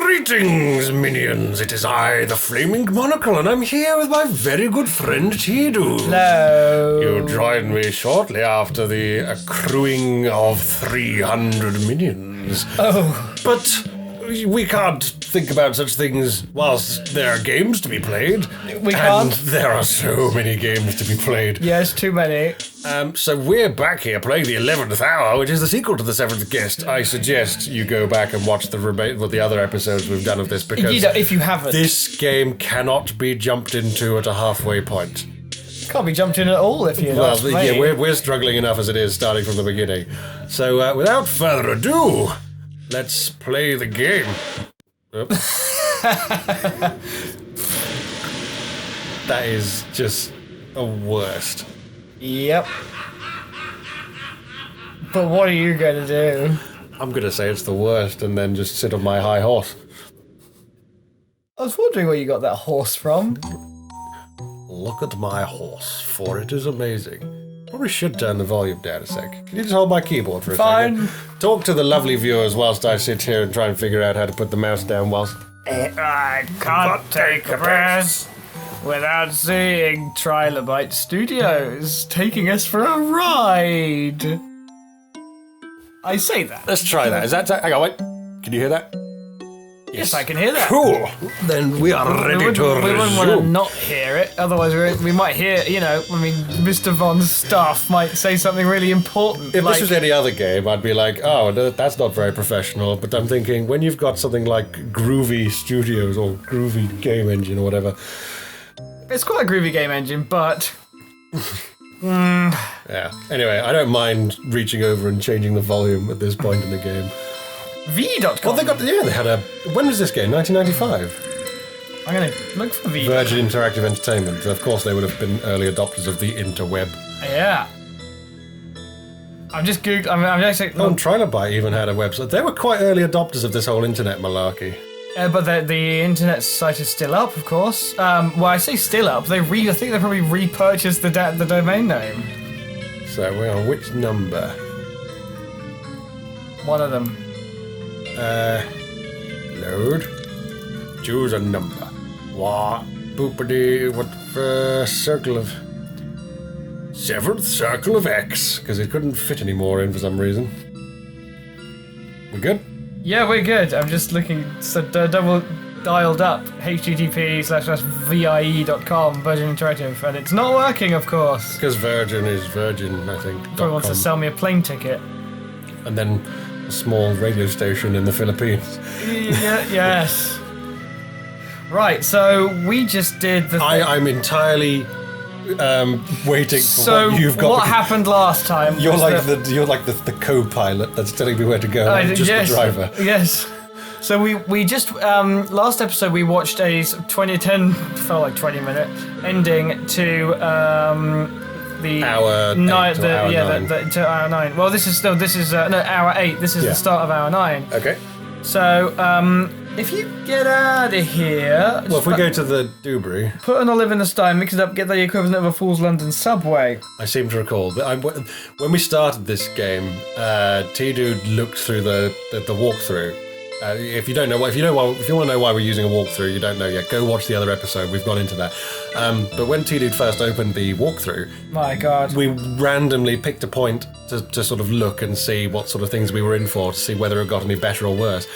Greetings, minions. It is I, the Flaming Monocle, and I'm here with my very good friend Tidu. Hello. You joined me shortly after the accruing of 300 minions. Oh. But we can't think about such things whilst there are games to be played. We can't. And there are so many games to be played. Yes, too many. So we're back here playing the 11th Hour, which is the sequel to the 7th Guest. I suggest you go back and watch the other episodes we've done of this, because if you haven't, this game cannot be jumped into at a halfway point. Can't be jumped in at all if you're not playing. Yeah, we're struggling enough as it is, starting from the beginning. So without further ado, let's play the game. That is just the worst. Yep. But what are you going to do? I'm going to say it's the worst and then just sit on my high horse. I was wondering where you got that horse from. Look at my horse, for it is amazing. Probably should turn the volume down a sec. Can you just hold my keyboard for a second? Talk to the lovely viewers whilst I sit here and try and figure out how to put the mouse down whilst... I can't take a breath without seeing Trilobyte Studios taking us for a ride. I say that. Let's try that. Is that... Hang on, wait. Can you hear that? Yes, I can hear that. Cool. Then we are ready to resume. We wouldn't want to not hear it, otherwise we might hear, Mr. Von Stauf might say something really important. If this was any other game, I'd be like, oh, that's not very professional. But I'm thinking, when you've got something like Groovy Studios or Groovy Game Engine or whatever... It's quite a groovy game engine, but... Yeah. Anyway, I don't mind reaching over and changing the volume at this point in the game. V.com. Well, they had a... When was this game? 1995? I'm going to look for V. Virgin Interactive Entertainment. Of course, they would have been early adopters of the interweb. Yeah. I'm just Googling... I'm actually... Oh, and Trilobyte even had a website. They were quite early adopters of this whole internet malarkey. But the internet site is still up, of course. Well, I say still up. I think they probably repurchased the domain name. So we're on which number? One of them. Load. Choose a number. What? Boopity. What? Circle of... Seventh circle of X. Because it couldn't fit any more in for some reason. We good? Yeah, we're good. I'm just looking, double dialed up, http://vie.com, Virgin Interactive, and it's not working, of course. Because Virgin is Virgin, I think. Probably wants to sell me a plane ticket. And then a small radio station in the Philippines. Yeah, yes. Right, so we just did the... I'm entirely... waiting for what you've got. What happened last time? You're like the co-pilot that's telling me where to go. I'm just the driver. Yes. So we just last episode we watched a 2010 felt like 20-minute ending to the hour 8 to hour 9. Well, this is hour 8. This is the start of hour 9. Okay. So if you get out of here... Well, if we go to the Dewberry... Put an olive in the stein, mix it up, get the equivalent of a Fool's London subway. I seem to recall that when we started this game, T-Dude looked through the walkthrough. If you don't know, if you want to know why we're using a walkthrough, you don't know yet, go watch the other episode. We've gone into that. But when T-Dude first opened the walkthrough, my God, we randomly picked a point to sort of look and see what sort of things we were in for, to see whether it got any better or worse.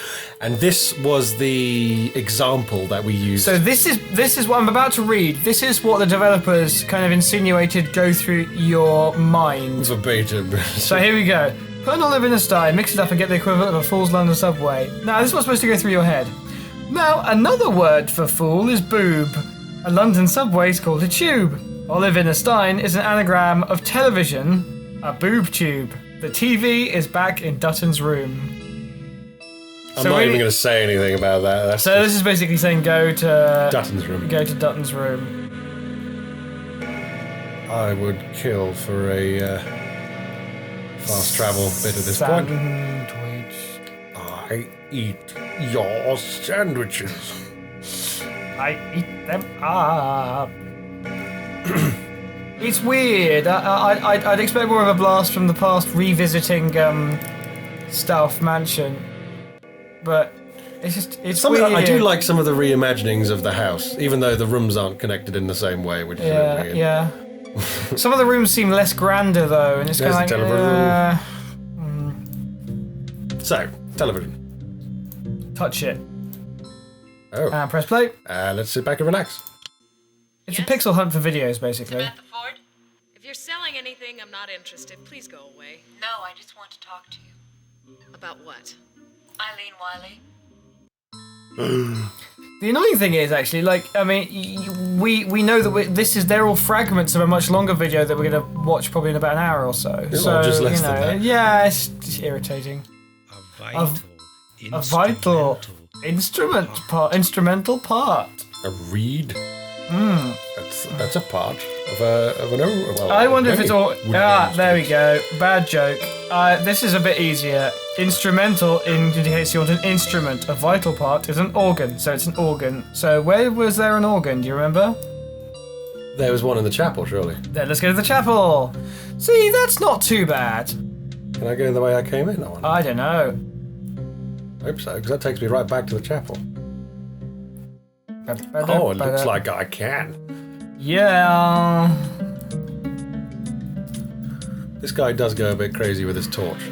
And this was the example that we used. So this is what I'm about to read. This is what the developers kind of insinuated go through your mind. Verbatim. So here we go. Put an olive in a stein, mix it up and get the equivalent of a Fool's London subway. Now, this is what's supposed to go through your head. Now, another word for fool is boob. A London subway is called a tube. Olive in a stein is an anagram of television, a boob tube. The TV is back in Dutton's room. I'm not even going to say anything about that. This is basically saying go to... Dutton's room. Go to Dutton's room. I would kill for a... fast travel bit at this point. I eat your sandwiches. I eat them up. It's weird. I'd expect more of a blast from the past revisiting Stauf Mansion, but it's weird. weird. I do like some of the reimaginings of the house, even though the rooms aren't connected in the same way, which is a bit weird. Yeah. Some of the rooms seem less grander though, and it's kind of like. So, television. Touch it. Oh. And press play. Let's sit back and relax. It's a pixel hunt for videos, basically. Samantha Ford? If you're selling anything, I'm not interested. Please go away. No, I just want to talk to you. About what? Eileen Wiley. The annoying thing is actually, like, I mean, we know that they're all fragments of a much longer video that we're going to watch probably in about an hour or so. So just less than that. Yeah, it's just irritating. A vital instrumental part. A reed. That's a part of an. Well, I wonder if it's all. There we go. Bad joke. This is a bit easier. Instrumental indicates you want an instrument. A vital part is an organ, so it's an organ. So where was there an organ? Do you remember? There was one in the chapel, surely. Then let's go to the chapel. See, that's not too bad. Can I go the way I came in? I don't know. I hope so, because that takes me right back to the chapel. Oh, it looks like I can. Yeah. This guy does go a bit crazy with his torch.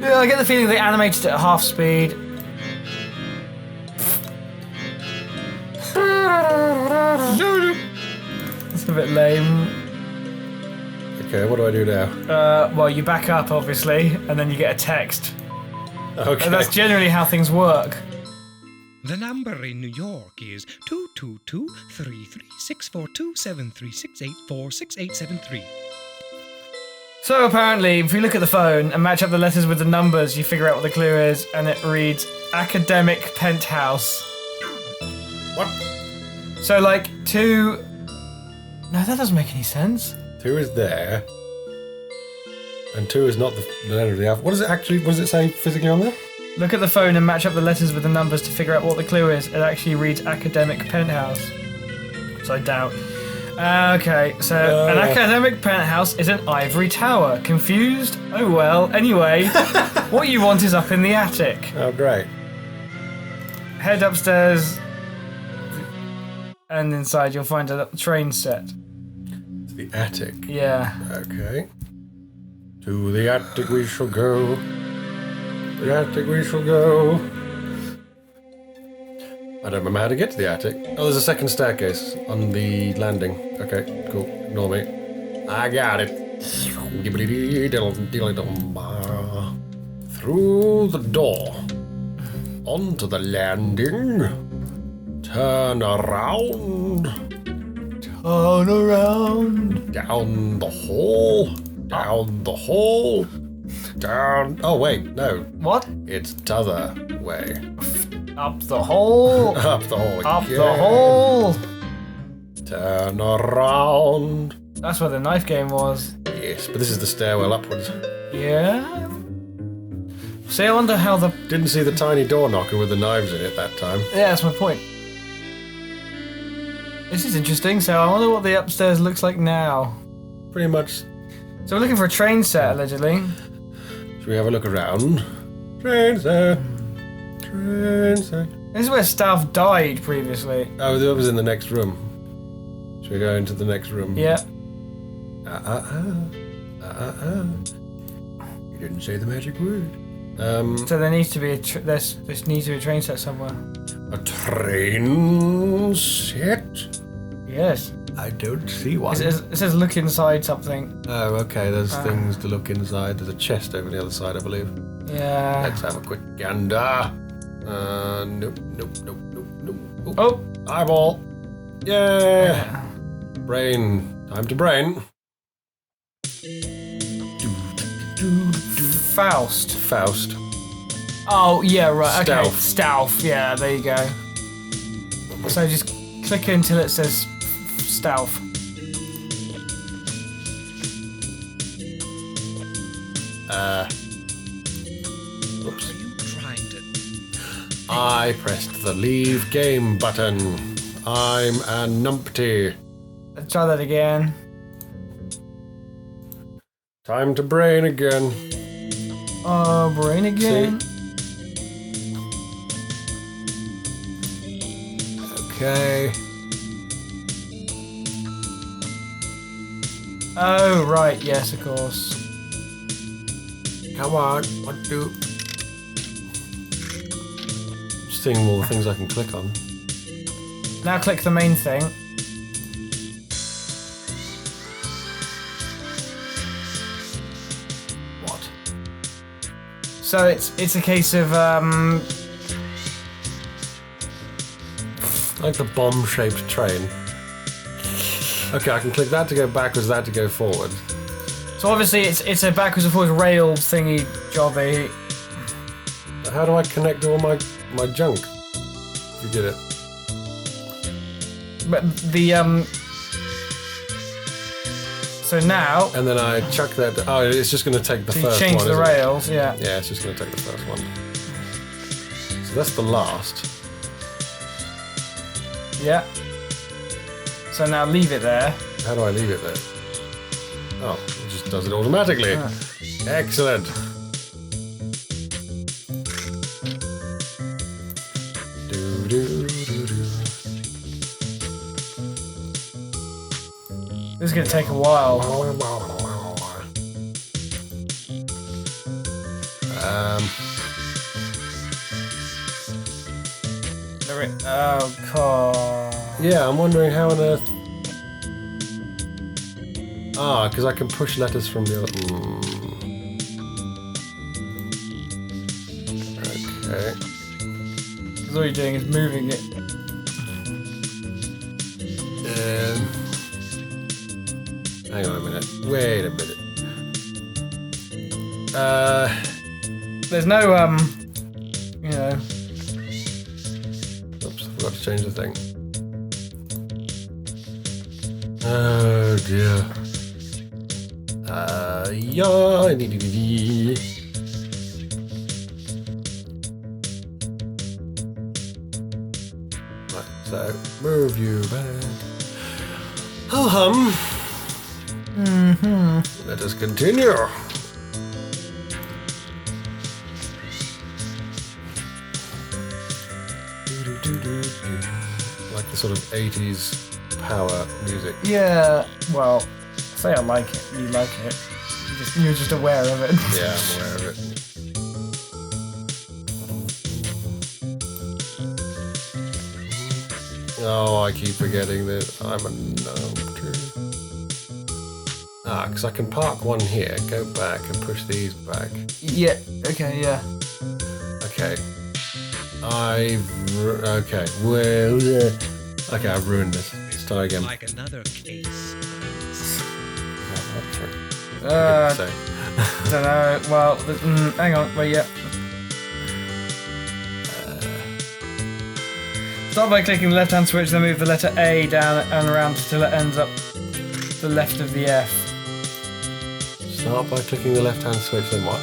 Yeah, I get the feeling they animated it at half speed. It's a bit lame. Okay, what do I do now? Well, you back up, obviously, and then you get a text. Okay. And that's generally how things work. The number in New York is 222-33642-73684684873. So apparently, if you look at the phone and match up the letters with the numbers, you figure out what the clue is, and it reads academic penthouse. What? So like 2... No, that doesn't make any sense. 2 is there. And 2 is not the letter of the alphabet. What does it say physically on there? Look at the phone and match up the letters with the numbers to figure out what the clue is. It actually reads academic penthouse. So I doubt. Okay, so an academic penthouse is an ivory tower. Confused? Oh well. Anyway, what you want is up in the attic. Oh, great. Head upstairs, and inside you'll find a train set. It's the attic. Yeah. Okay. To the attic we shall go. The attic we shall go. I don't remember how to get to the attic. Oh, there's a second staircase on the landing. Okay, cool. Ignore me. I got it. Through the door. Onto the landing. Turn around. Turn around. Down the hall. Down the hall. Down. Oh, wait, no. What? It's t'other way. Up the hole. Up the hall. Up again. the hole. Turn around. That's where the knife game was. Yes, but this is the stairwell upwards. Yeah. See, I wonder how the... Didn't see the tiny door knocker with the knives in it that time. Yeah, that's my point. This is interesting, so I wonder what the upstairs looks like now. Pretty much. So we're looking for a train set, allegedly. Should we have a look around? Train set. Train set. This is where Stauf died previously. Oh, that was in the next room. Should we go into the next room? Yeah. You didn't say the magic word. So there needs to be there needs to be a train set somewhere. A train set? Yes. I don't see one. It says look inside something. Oh, okay, there's things to look inside. There's a chest over the other side, I believe. Yeah. Let's have a quick gander. Nope. Oh! Eyeball. Yeah. Brain. Time to brain. Faust. Faust. Oh, yeah, right, okay. Stauf. Stauf, yeah, there you go. So just click until it says Stauf. Oops. Are you trying to... I pressed the leave game button. I'm a numpty. Let's try that again. Time to brain again. Brain again. Okay. Oh, right, yes, of course. Come on, 1, 2. Just thinking of all the things I can click on. Now click the main thing. What? So it's a case of Like the bomb-shaped train. Okay, I can click that to go backwards, that to go forward. so obviously it's a backwards and forwards rail thingy jobby. How do I connect all my junk? You get it. But the so now And then I chuck that. Oh, it's just going to take the you first change one. the isn't it? rails, yeah. Yeah, it's just going to take the first one. So that's the last. Yeah. So now leave it there. How do I leave it there? Oh, it just does it automatically. Ah. Excellent. Do, do, do, do. This is gonna take a while. Oh god. Yeah, I'm wondering how on earth. Ah, because I can push letters from the other. Okay. Because all you're doing is moving it. Hang on a minute. Wait a minute. There's no you know. Oops, I forgot to change the thing. Oh dear. Yeah. Right, so move you back. Hum. Let us continue. Like the sort of 80s power music. Yeah, well, say I like it, you like it. You're just aware of it. Yeah, I'm aware of it. Oh, I keep forgetting that I'm a gnome too. Ah, because I can park one here, go back and push these back. Yeah, okay, yeah. Okay. Okay, well... okay, I've ruined this. Start again. Like another case. So. Don't know. Well, hang on. Wait, yeah. Start by clicking the left-hand switch, then move the letter A down and around until it ends up the left of the F. Start by clicking the left-hand switch, then what?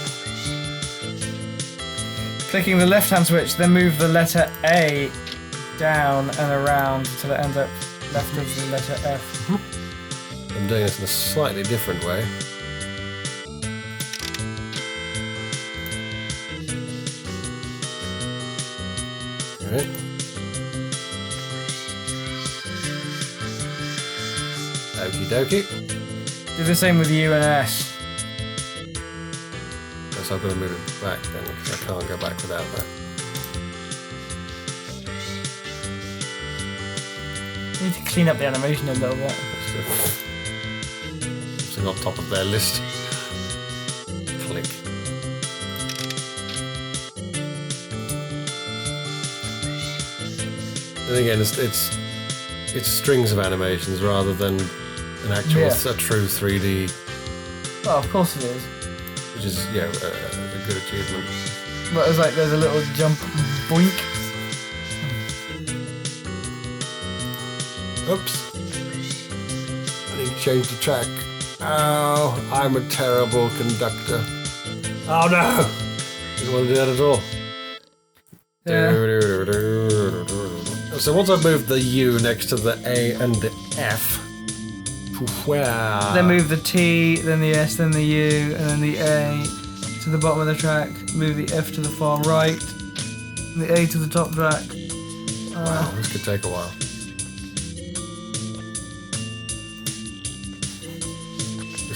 Clicking the left-hand switch, then move the letter A down and around until it ends up left of the letter F. I'm doing this in a slightly different way. Alright. Okie dokie. Do the same with U and S. Guess I've got to move it back then, because I can't go back without that. You need to clean up the animation a little bit. Something on top of their list. Click. And again, it's strings of animations rather than an actual, a true 3D, Well, of course it is. which is a good achievement. But it's like there's a little jump, boink. Oops. I need to change the track. Oh, I'm a terrible conductor. Oh no! Didn't want to do that at all. Yeah. So once I've moved the U next to the A and the F, Then move the T, then the S, then the U, and then the A to the bottom of the track. Move the F to the far right, and the A to the top track. wow, this could take a while.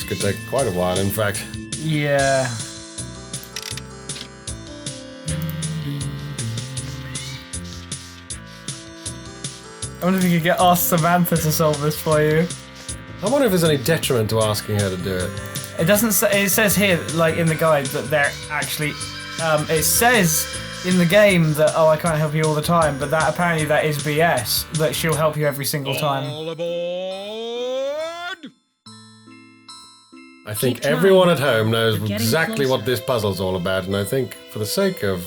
This could take quite a while, in fact. Yeah. I wonder if you could ask Samantha to solve this for you. I wonder if there's any detriment to asking her to do it. It doesn't say, it says here, like in the guide, that they're actually, it says in the game that, oh, I can't help you all the time, but that apparently that is BS, that she'll help you every single time. All aboard! I think Keep trying. everyone at home knows We're getting exactly what closer. this puzzle's all about, and I think for the sake of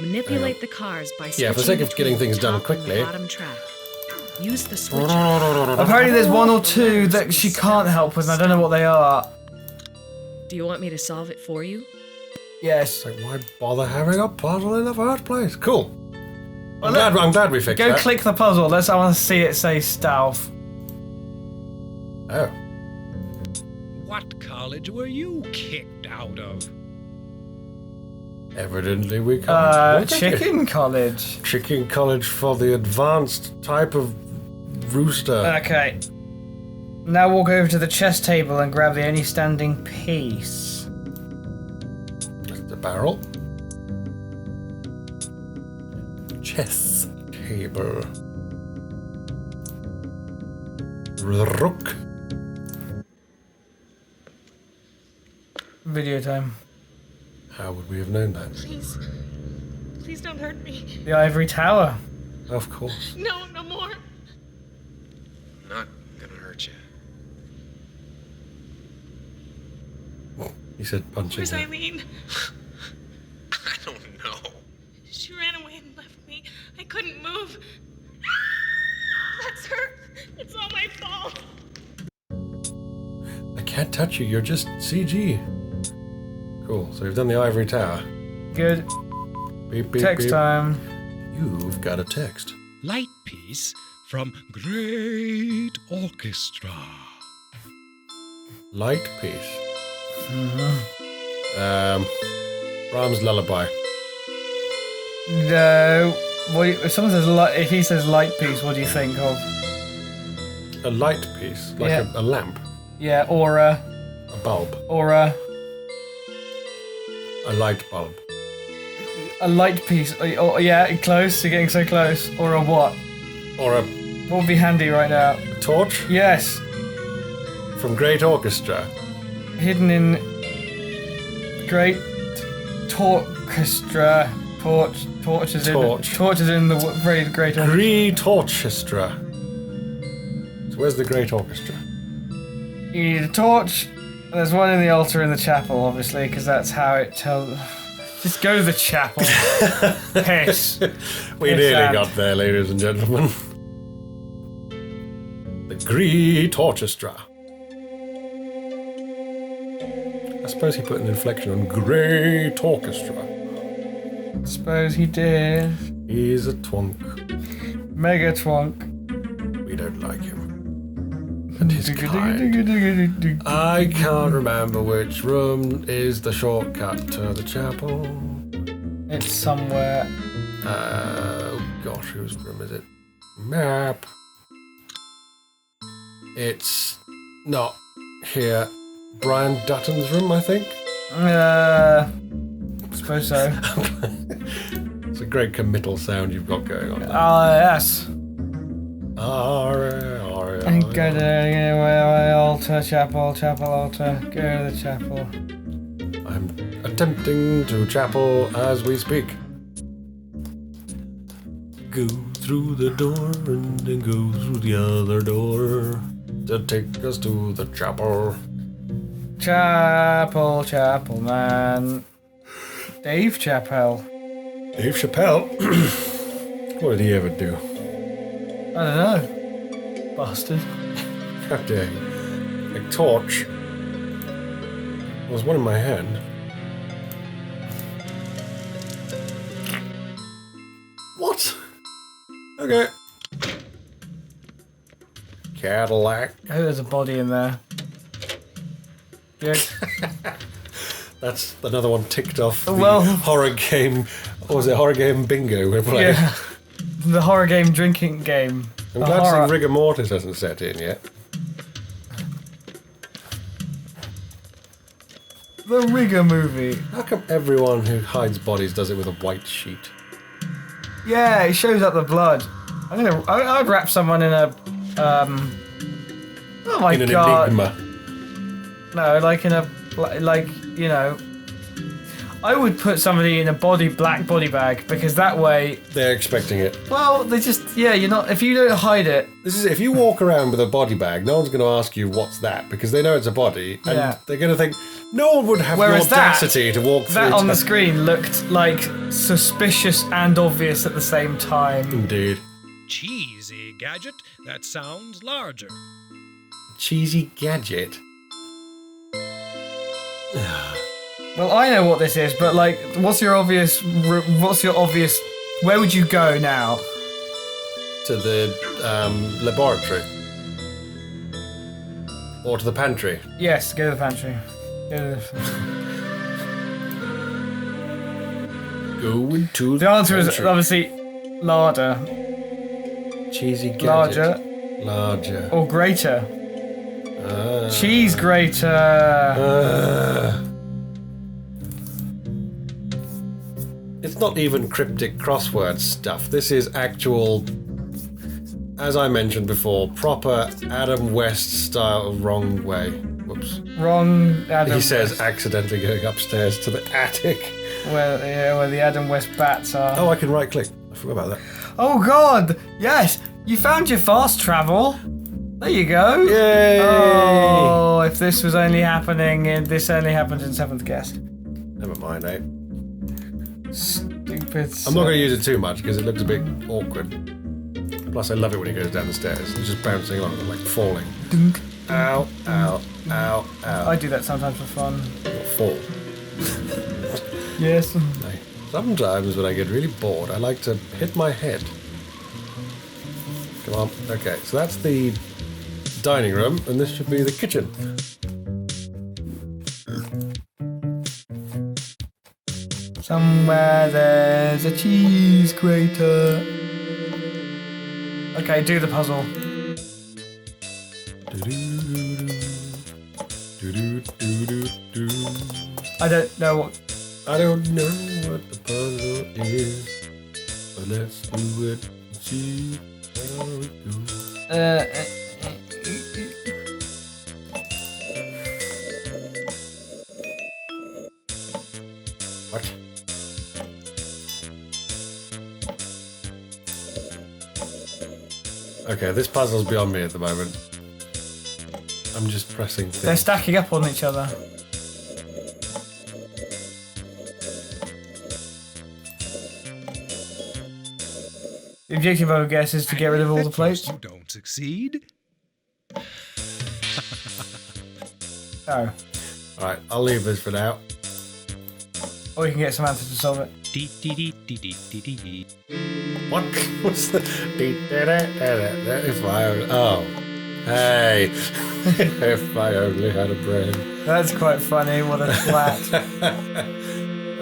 Manipulate the cars by Yeah, for the sake of getting things done quickly. Bottom track. Use the switch. Apparently there's one or two that she can't help with, and I don't know what they are. Do you want me to solve it for you? Yes. like, why bother having a puzzle in the first place? Cool. I'm glad we fixed Go that. click the puzzle. I want to see it say Stauf. Oh. What college were you kicked out of? Evidently we can't. We'll take it. Chicken College. Chicken College for the advanced type of rooster. Okay. Now walk over to the chess table and grab the only standing piece. The barrel. Chess table. Rook. Video time. How would we have known that? Please. Please don't hurt me. The Ivory Tower. Of course. No, no more. Not gonna hurt you. He said punching Where's her. Eileen? I don't know. She ran away and left me. I couldn't move. That's her. It's all my fault. I can't touch you, you're just CG. Cool, so we've done the Ivory Tower. Good. Beep, beep, Text beep. time. You've got a text. Light piece from Great Orchestra. Light piece. Brahms Lullaby. No. If someone says if he says light piece, what do you think of? A light piece, like Yeah. a lamp, Yeah, aura, a bulb, aura, a light bulb. a light piece. Oh, yeah, close. You're getting so close. Or a what? Or a What would be handy right now? torch Yes, from Great Orchestra. hidden in Great Orchestra. Torch is Torch. in. Torch is in the very Great Orchestra. Great Orchestra. So where's the Great Orchestra? You need a torch. There's one in the altar in the chapel, obviously, because that's how it tells. Just go to the chapel. Piss. We It's nearly that. got there, ladies and gentlemen. The Great Orchestra. I suppose he put an inflection on Great Orchestra. Suppose he did. He's a twonk. Mega twonk. We don't like him. And his kind. I can't remember which room is the shortcut to the chapel. It's somewhere. Oh gosh, whose room is it? Map. It's not here. Brian Dutton's room, I think. Suppose so. It's a great committal sound you've got going on there. Yes. And go to the altar, chapel, altar. Go to the chapel. I'm attempting to chapel as we speak. Go through the door and then go through the other door to take us to the chapel. Chapel, man. Dave Chappelle. Dave Chappelle? What did he ever do? I don't know. Bastard. How dare you? A torch. There was one in my hand. What? Okay. Cadillac. I hope there's a body in there. Good. That's another one ticked off the Well- horror game. What was it? Horror game bingo we're playing. Yeah. The horror game drinking game. I'm The glad to horror. see rigor mortis hasn't set in yet. The Rigger movie. How come everyone who hides bodies does it with a white sheet? Yeah, it shows up the blood. I'd wrap someone in a oh my In an god. enigma. No, like in a like you know. I would put somebody in a black body bag because that way. They're expecting it. Well, they just you're not if you don't hide it. This is if you walk around with a body bag, no one's going to ask you what's that because they know it's a body, and they're going to think no one would have the audacity to walk through. That on the screen looked like suspicious and obvious at the same time. Indeed. Cheesy gadget. That sounds larger. Cheesy gadget. Well, I know what this is, but like, what's your obvious? Where would you go now? To the laboratory. Or to the pantry. Yes, go to the pantry. Going to The answer is obviously larder. Cheesy gadget. Larger. Or greater. Cheese grater. It's not even cryptic crossword stuff. This is actual, as I mentioned before, proper Adam West style wrong way. Whoops. Wrong Adam He says West. accidentally going upstairs to the attic. Where the Adam West bats are. Oh, I can right click. I forgot about that. Oh god! Yes! You found your fast travel! There you go! Yay! Oh, if this was only happening this only happened in 7th guess. Never mind, eh? Stupid. I'm not going to use it too much because it looks a bit awkward. Plus, I love it when he goes down the stairs. He's just bouncing along and like falling. Dunk. Ow, ow, ow, ow. I do that sometimes for fun. Fall. Yes. Sometimes when I get really bored, I like to hit my head. Come on. Okay, so that's the dining room, and this should be the kitchen. Somewhere there's a cheese grater. Okay, do the puzzle. I don't know what. I don't know what the puzzle is, but let's do it and see how it goes. What? Okay, this puzzle's beyond me at the moment. I'm just pressing things. They're stacking up on each other. The objective, I would guess, is to get rid of all the plates. You don't succeed. Oh. Alright, I'll leave this for now. Or you can get Samantha to solve it. What was the... If I only... Oh. Hey. If I only had a brain. That's quite funny. What a twat.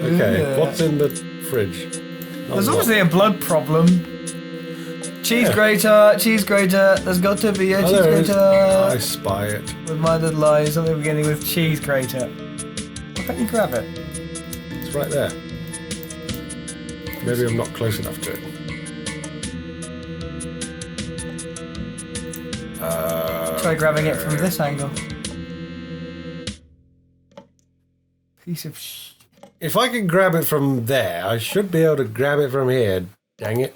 Okay, Yeah. what's in the fridge? There's obviously a blood problem. Cheese grater, cheese grater. There's got to be a cheese there is. I grater. spy it. With my little eyes, something beginning with cheese grater. Why can't you grab it? It's right there. Maybe I'm not close enough to it. Try grabbing it from this angle. Piece of If I can grab it from there, I should be able to grab it from here. Dang it.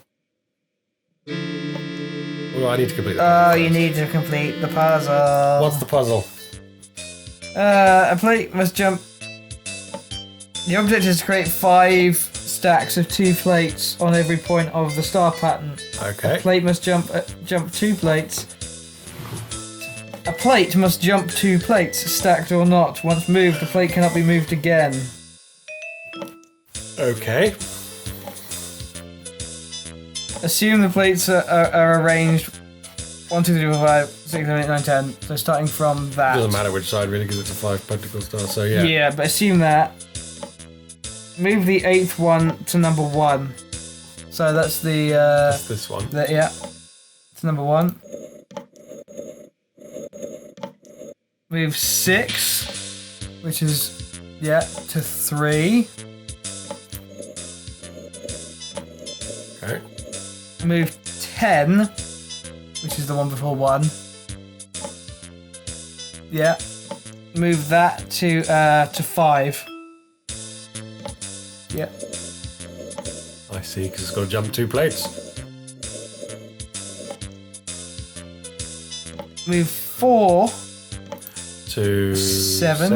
Well, I need to complete the puzzle. Oh, you need to complete the puzzle. What's the puzzle? A plate must jump. The object is to create 5 stacks of 2 plates on every point of the star pattern. Okay. A plate must jump 2 plates. A plate must jump 2 plates, stacked or not. Once moved, the plate cannot be moved again. Okay. Assume the plates are arranged 1, 2, 3, 4, 5, 6, 7, 8, 9, 10. So starting from that. Doesn't matter which side really because it's a 5 pentacle star, so yeah. Yeah, but assume that. Move the 8th one to number 1. So that's the That's this one. yeah. It's number 1. Move 6, which is Yeah, to 3. Okay. Move 10, which is the one before 1. Yeah. Move that to 5. Yeah. I see, because it's got to jump 2 plates. Move 4 to 7.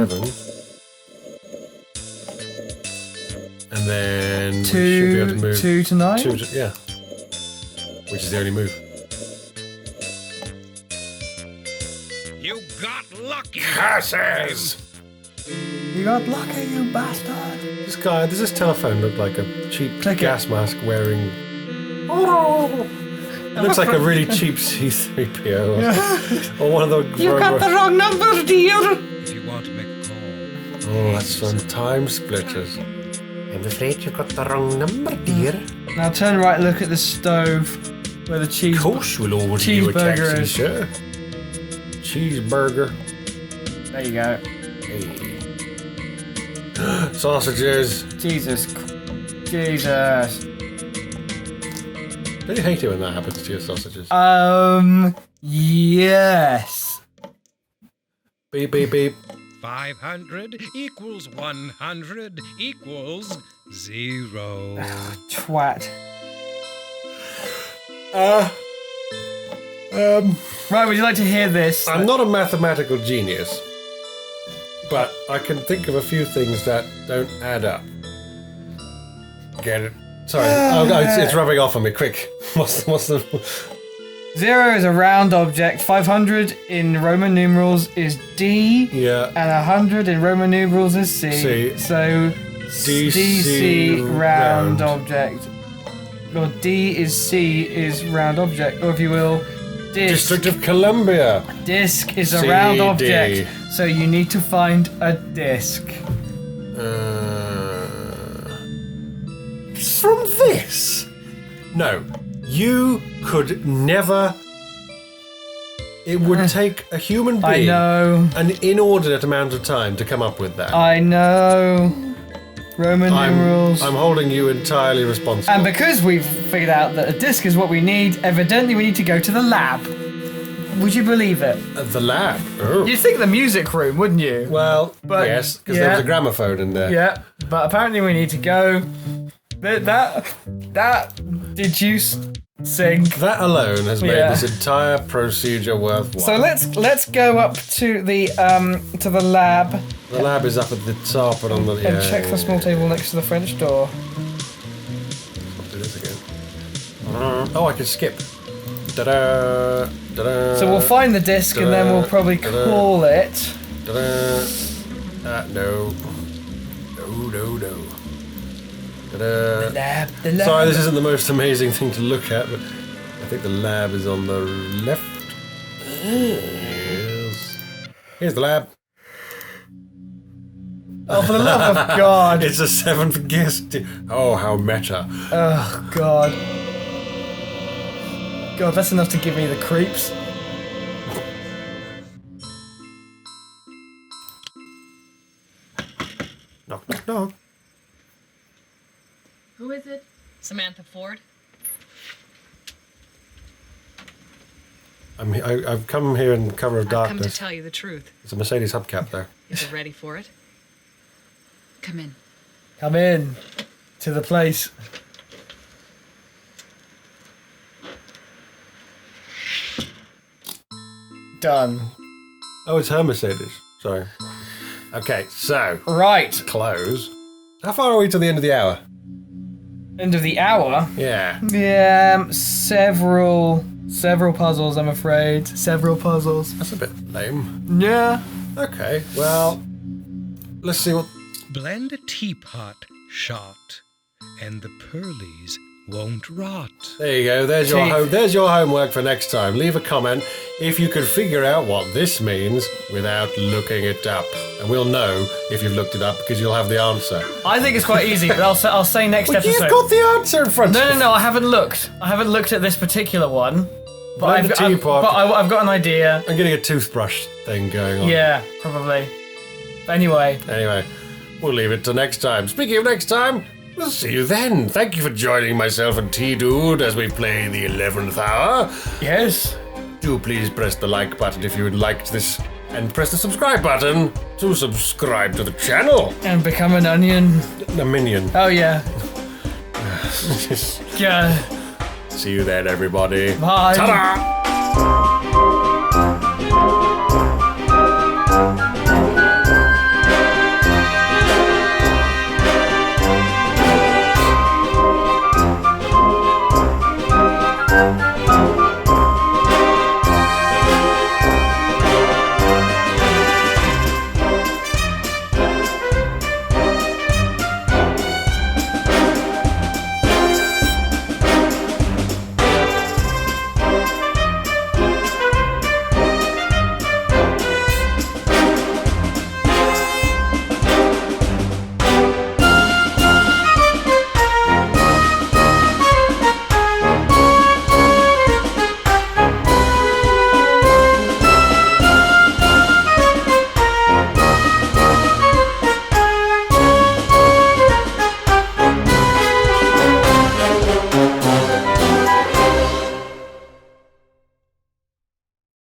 And then we should be 2 able to move 2 to 9. 2 to, yeah. Which is the only move. You got lucky. Curses! You got lucky, you bastard. Does this telephone look like a cheap Click it. gas mask wearing... Oh! It looks like a really cheap C-3PO or one of the... You got the wrong number, dear. If you want to make a call, Oh, that's some time splitters. I'm afraid you got the wrong number, dear. Now turn right, look at the stove where the cheese. Of course we'll order you a Cheeseburger taxi, is- sir. Cheeseburger. There you go. Hey. Sausages. Jesus. Don't you hate it when that happens to your sausages? Yes. Beep, beep, beep. 500 equals 100 equals 0. Twat. Right, would you like to hear this? I'm not a mathematical genius, but I can think of a few things that don't add up. Get it? Sorry. Oh, no, it's rubbing off on me. Quick. What's the... 0 is a round object. 500 in Roman numerals is D. Yeah. And 100 in Roman numerals is C. C. So DC round object. Or D is C is round object. Or if you will, disc. District of Columbia. Disc is a round CD. object. So you need to find a disc. From this? No. You could never... It would take a human I being know. an inordinate amount of time to come up with that. I know. Roman numerals. I'm holding you entirely responsible. And because we've figured out that a disc is what we need, evidently we need to go to the lab. Would you believe it? The lab? Oh. You'd think the music room, wouldn't you? Well, But- yes, because there was yeah. a gramophone in there. Yeah, but apparently we need to go. That did you sing? That alone has made Yeah. this entire procedure worthwhile. So let's go up to the lab The lab is up at the top and on the... and check the small table next to the French door. What it is again. Oh, I can skip. Da-da, da-da, So we'll find the disc and then we'll probably call it. da-da. No. No. Ta-da. Lab, the lab. Sorry, this isn't the most amazing thing to look at, but I think the lab is on the left. Yes. Here's the lab. Oh, for the love of God. It's a 7th guest. Oh, how meta. Oh, God. God, that's enough to give me the creeps. Knock, knock, knock. Who is it? Samantha Ford? I've come here in cover of I've come to darkness. tell you the truth. There's a Mercedes hubcap there. Is it ready for it? Come in. Come in to the place. Done. Oh, it's her Mercedes. Sorry. Okay, so Right. close. How far are we to the end of the hour? End of the hour. Yeah. Yeah, several puzzles, I'm afraid. Several puzzles. That's a bit lame. Yeah. Okay, well, let's see what... blend a teapot shot, and the pearlies won't rot. There you go. There's your homework for next time. Leave a comment if you can figure out what this means without looking it up. And we'll know if you've looked it up because you'll have the answer. I think it's quite easy, but I'll say next Well, episode. you've got the answer in front of you. No, I haven't looked. I haven't looked at this particular one. But Blend the teapot. I've got an idea. I'm getting a toothbrush thing going on. Yeah, probably. But anyway, Anyway, we'll leave it to next time. Speaking of next time, we'll see you then. Thank you for joining myself and T-Dude as we play the 11th hour. Yes. Do please press the like button if you liked this, and press the subscribe button to subscribe to the channel. And become an onion. A minion. Oh, yeah. Yeah. See you then, everybody. Bye. Ta-da!